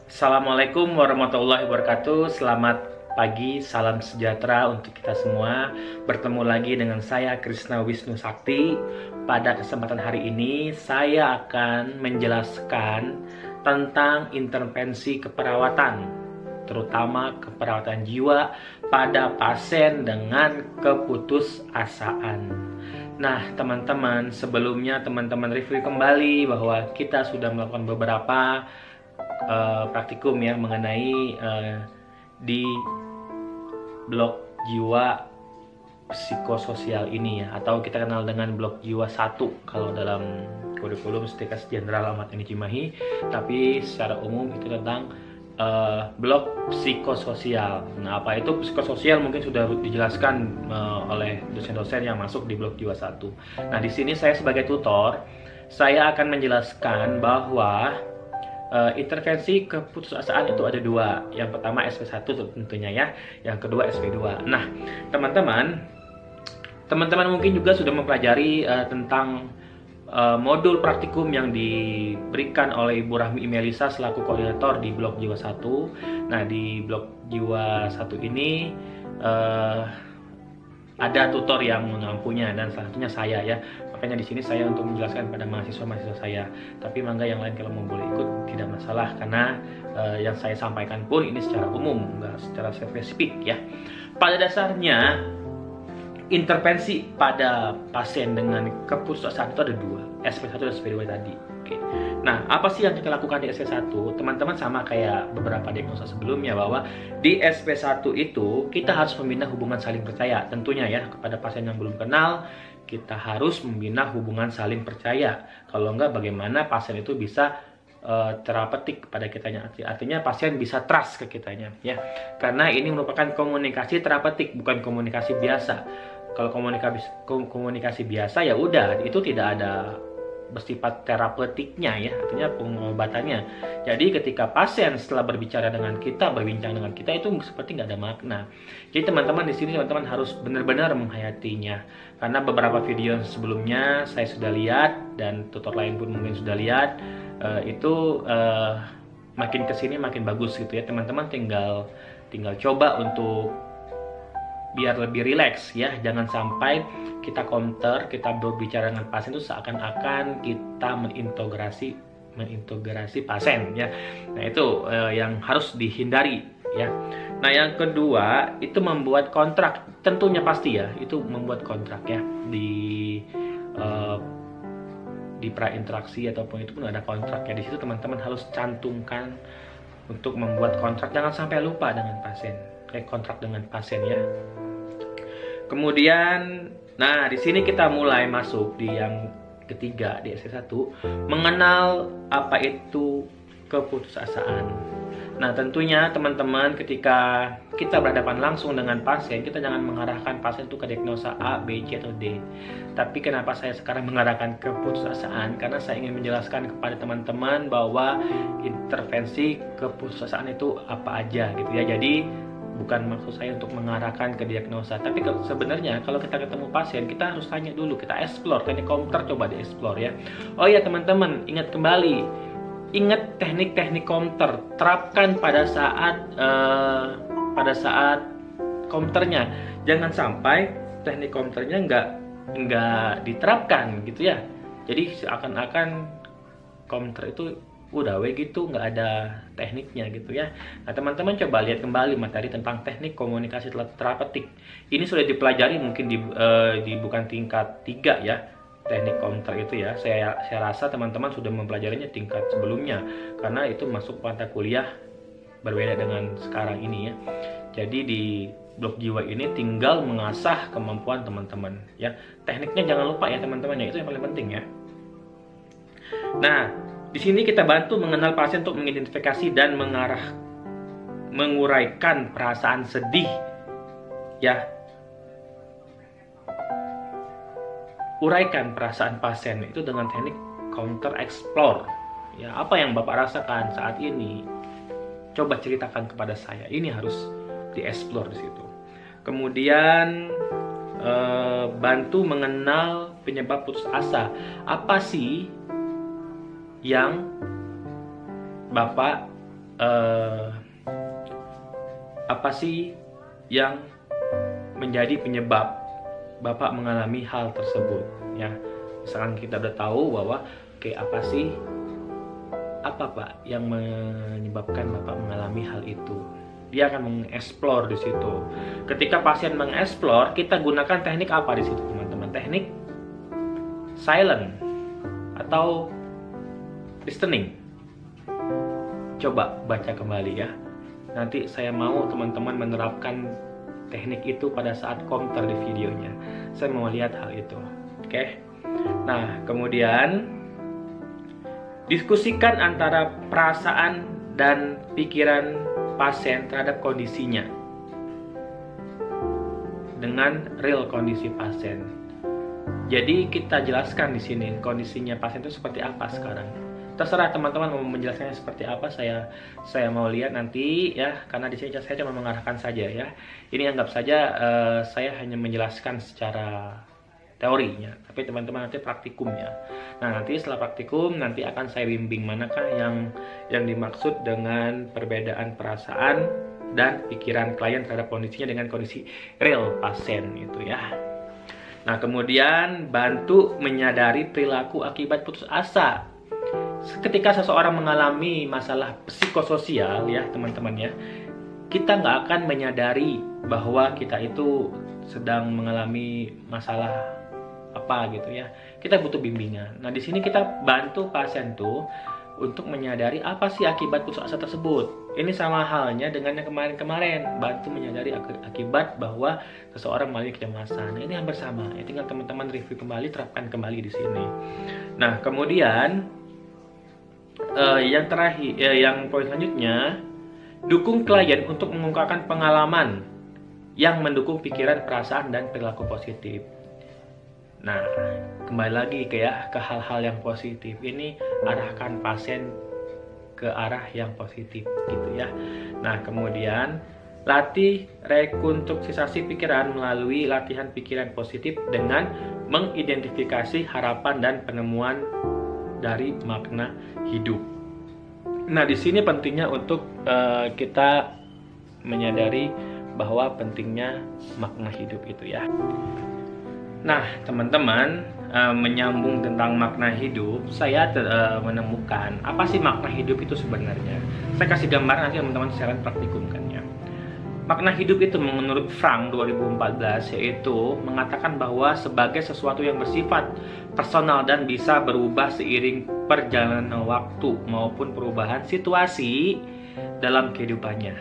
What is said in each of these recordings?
Assalamualaikum warahmatullahi wabarakatuh. Selamat pagi, salam sejahtera untuk kita semua. Bertemu lagi dengan saya Krisna Wisnu Sakti. Pada kesempatan hari ini saya akan menjelaskan tentang intervensi keperawatan, terutama keperawatan jiwa pada pasien dengan keputusasaan. Nah, teman-teman, sebelumnya teman-teman review kembali bahwa kita sudah melakukan beberapa praktikum ya mengenai di blok jiwa psikososial ini ya, atau kita kenal dengan blok jiwa 1 kalau dalam kurikulum Stikes Jenderal Ahmad Yani Cimahi, tapi secara umum itu tentang blok psikososial. Nah, apa itu psikososial mungkin sudah dijelaskan oleh dosen-dosen yang masuk di blok jiwa 1. Nah, di sini saya sebagai tutor, saya akan menjelaskan bahwa intervensi keputusasaan itu ada dua. Yang pertama SP1 tentunya ya, yang kedua SP2. Nah, teman-teman mungkin juga sudah mempelajari tentang modul praktikum yang diberikan oleh Ibu Rahmi Imelisa selaku koordinator di blok jiwa 1. Nah, di blok jiwa 1 ini ada tutor yang mengampunya dan salah satunya saya ya. Makanya di sini saya untuk menjelaskan pada mahasiswa-mahasiswa saya. Tapi mangga yang lain kalau mau boleh ikut tidak masalah, karena yang saya sampaikan pun ini secara umum, nggak secara spesifik ya. Pada dasarnya intervensi pada pasien dengan keputusasaan itu ada dua, SP1 dan SP2 tadi. Oke. Nah, apa sih yang kita lakukan di SP1? Teman-teman sama kayak beberapa diagnosa sebelumnya, bahwa di SP1 itu kita harus membina hubungan saling percaya. Tentunya ya, kepada pasien yang belum kenal, kita harus membina hubungan saling percaya. Kalau enggak, bagaimana pasien itu bisa terapeutik kepada kitanya, artinya pasien bisa trust ke kitanya ya, karena ini merupakan komunikasi terapeutik, bukan komunikasi biasa. Kalau komunikasi biasa ya udah, itu tidak ada bersifat terapeutiknya ya, artinya pengobatannya. Jadi ketika pasien setelah berbincang dengan kita itu seperti nggak ada makna. Jadi teman-teman di sini teman-teman harus benar-benar menghayatinya, karena beberapa video sebelumnya saya sudah lihat dan tutor lain pun mungkin sudah lihat, itu makin kesini makin bagus gitu ya. Teman-teman tinggal coba untuk biar lebih rileks ya, jangan sampai kita counter, kita berbicara dengan pasien itu seakan-akan kita mengintegrasi pasien ya. Nah, itu yang harus dihindari ya. Nah, yang kedua itu membuat kontrak, tentunya pasti ya, itu membuat kontrak ya di prainteraksi ataupun itu pun ada kontrak ya. Di situ teman-teman harus cantumkan untuk membuat kontrak, jangan sampai lupa dengan pasien, kontrak dengan pasien ya. Kemudian, nah di sini kita mulai masuk di yang ketiga di SP1, mengenal apa itu keputusasaan. Nah, tentunya teman-teman ketika kita berhadapan langsung dengan pasien, kita jangan mengarahkan pasien itu ke diagnosa A, B, C, atau D. Tapi kenapa saya sekarang mengarahkan keputusasaan? Karena saya ingin menjelaskan kepada teman-teman bahwa intervensi keputusasaan itu apa aja gitu ya. Jadi bukan maksud saya untuk mengarahkan ke diagnosa, tapi sebenarnya kalau kita ketemu pasien, kita harus tanya dulu, kita explore, teknik counter coba di-explore ya. Oh ya teman-teman, ingat teknik-teknik counter, terapkan pada saat counternya. Jangan sampai teknik counternya nggak diterapkan gitu ya. Jadi seakan-akan counter itu udah gitu, nggak ada tekniknya gitu ya. Nah, teman-teman coba lihat kembali materi tentang teknik komunikasi terapeutik. Ini sudah dipelajari mungkin di bukan tingkat 3 ya, teknik counter itu ya. Saya rasa teman-teman sudah mempelajarinya tingkat sebelumnya, karena itu masuk mata kuliah berbeda dengan sekarang ini ya. Jadi di blok jiwa ini tinggal mengasah kemampuan teman-teman ya. Tekniknya jangan lupa ya teman-teman ya, itu yang paling penting ya. Nah, di sini kita bantu mengenal pasien untuk mengidentifikasi dan menguraikan perasaan sedih ya. Uraikan perasaan pasien itu dengan teknik counter explore ya. Apa yang Bapak rasakan saat ini? Coba ceritakan kepada saya. Ini harus dieksplor di situ. Kemudian bantu mengenal penyebab putus asa. Apa sih yang Bapak apa sih yang menjadi penyebab Bapak mengalami hal tersebut ya. Misalkan kita udah tahu bahwa apa sih, apa Pak yang menyebabkan Bapak mengalami hal itu. Dia akan mengeksplor di situ. Ketika pasien mengeksplor, kita gunakan teknik apa di situ teman-teman? Teknik silent atau listening. Coba baca kembali ya. Nanti saya mau teman-teman menerapkan teknik itu pada saat komputer di videonya. Saya mau lihat hal itu. Oke. Nah, kemudian diskusikan antara perasaan dan pikiran pasien terhadap kondisinya dengan real kondisi pasien. Jadi kita jelaskan di sini kondisinya pasien itu seperti apa sekarang. Terserah teman-teman mau menjelaskannya seperti apa, saya mau lihat nanti ya, karena di sini saya cuma mengarahkan saja ya. Ini anggap saja saya hanya menjelaskan secara teorinya, tapi teman-teman nanti praktikumnya. Nah, nanti setelah praktikum nanti akan saya bimbing manakah yang dimaksud dengan perbedaan perasaan dan pikiran klien terhadap kondisinya dengan kondisi real pasien itu ya. Nah, kemudian bantu menyadari perilaku akibat putus asa. Ketika seseorang mengalami masalah psikososial ya teman-teman ya, kita nggak akan menyadari bahwa kita itu sedang mengalami masalah apa gitu ya. Kita butuh bimbingan. Nah, di sini kita bantu pasien tuh untuk menyadari apa sih akibat putus asa tersebut. Ini sama halnya dengan yang kemarin-kemarin, bantu menyadari akibat bahwa seseorang mengalami kecemasan. Nah, ini hampir sama. Ya, tinggal teman-teman review kembali, terapkan kembali di sini. Nah, kemudian yang terakhir, yang poin selanjutnya, dukung klien untuk mengungkapkan pengalaman yang mendukung pikiran, perasaan, dan perilaku positif. Nah, kembali lagi ke hal-hal yang positif. Ini arahkan pasien ke arah yang positif gitu ya. Nah, kemudian latih rekonstruksi pikiran melalui latihan pikiran positif dengan mengidentifikasi harapan dan penemuan dari makna hidup. Nah, di sini pentingnya untuk kita menyadari bahwa pentingnya makna hidup itu ya. Nah, teman-teman, menyambung tentang makna hidup, saya menemukan apa sih makna hidup itu sebenarnya. Saya kasih gambar, nanti teman-teman silahkan praktikumkannya. Makna hidup itu menurut Frank 2014 yaitu mengatakan bahwa sebagai sesuatu yang bersifat personal dan bisa berubah seiring perjalanan waktu maupun perubahan situasi dalam kehidupannya.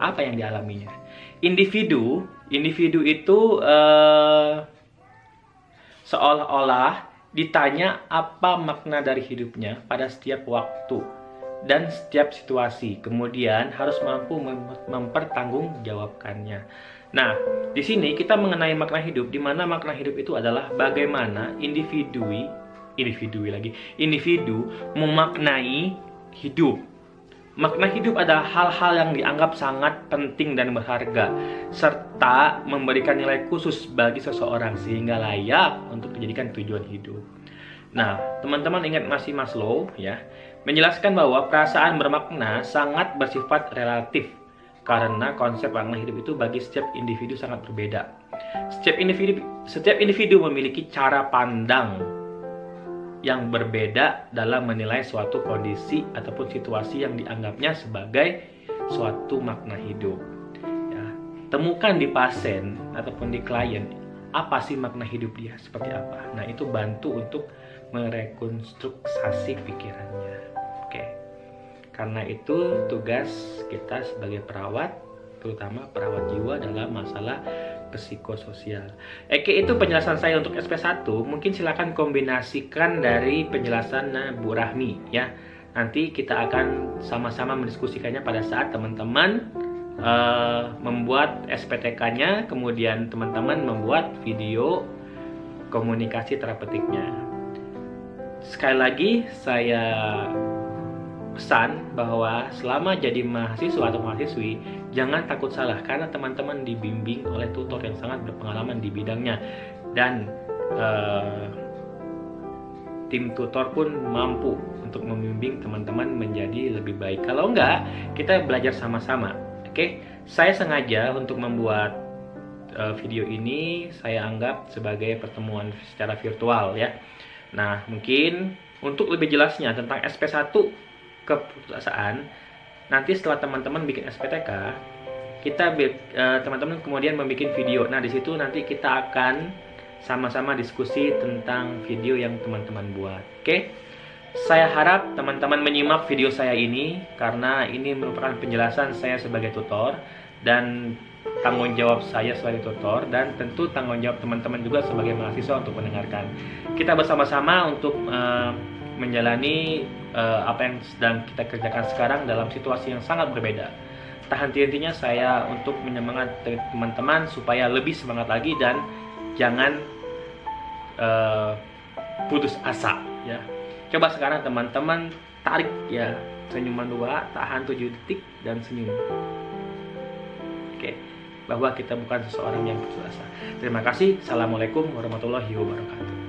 Apa yang dialaminya? Individu itu seolah-olah ditanya apa makna dari hidupnya pada setiap waktu dan setiap situasi, kemudian harus mampu mempertanggungjawabkannya. Nah, di sini kita mengenai makna hidup, di mana makna hidup itu adalah bagaimana individu memaknai hidup. Makna hidup adalah hal-hal yang dianggap sangat penting dan berharga, serta memberikan nilai khusus bagi seseorang sehingga layak untuk dijadikan tujuan hidup. Nah, teman-teman ingat Maslow ya, menjelaskan bahwa perasaan bermakna sangat bersifat relatif karena konsep makna hidup itu bagi setiap individu sangat berbeda. Setiap individu memiliki cara pandang yang berbeda dalam menilai suatu kondisi ataupun situasi yang dianggapnya sebagai suatu makna hidup. Ya, temukan di pasien ataupun di klien apa sih makna hidup dia, seperti apa. Nah, itu bantu untuk merekonstruksi pikirannya. Oke. Karena itu tugas kita sebagai perawat, terutama perawat jiwa dalam masalah psikososial. Itu penjelasan saya untuk SP1. Mungkin silakan kombinasikan dari penjelasan Bu Rahmi ya. Nanti kita akan sama-sama mendiskusikannya pada saat teman-teman membuat SPTK-nya, kemudian teman-teman membuat video komunikasi terapeutiknya. Sekali lagi saya pesan bahwa selama jadi mahasiswa atau mahasiswi, jangan takut salah karena teman-teman dibimbing oleh tutor yang sangat berpengalaman di bidangnya, dan tim tutor pun mampu untuk membimbing teman-teman menjadi lebih baik. Kalau enggak, kita belajar sama-sama. Oke, saya sengaja untuk membuat video ini saya anggap sebagai pertemuan secara virtual ya. Nah, mungkin untuk lebih jelasnya tentang SP1 keputusasaan, nanti setelah teman-teman bikin SPTK, teman-teman kemudian membuat video. Nah, di situ nanti kita akan sama-sama diskusi tentang video yang teman-teman buat. Oke? Saya harap teman-teman menyimak video saya ini karena ini merupakan penjelasan saya sebagai tutor dan tanggung jawab saya sebagai tutor, dan tentu tanggung jawab teman-teman juga sebagai mahasiswa untuk mendengarkan. Kita bersama-sama untuk menjalani apa yang sedang kita kerjakan sekarang dalam situasi yang sangat berbeda. Tak henti-hentinya saya untuk menyemangati teman-teman supaya lebih semangat lagi dan jangan putus asa ya. Coba sekarang teman-teman tarik ya senyuman 2, tahan 7 detik dan senyum. Oke, bahwa kita bukan seseorang yang putus asa. Terima kasih. Assalamualaikum warahmatullahi wabarakatuh.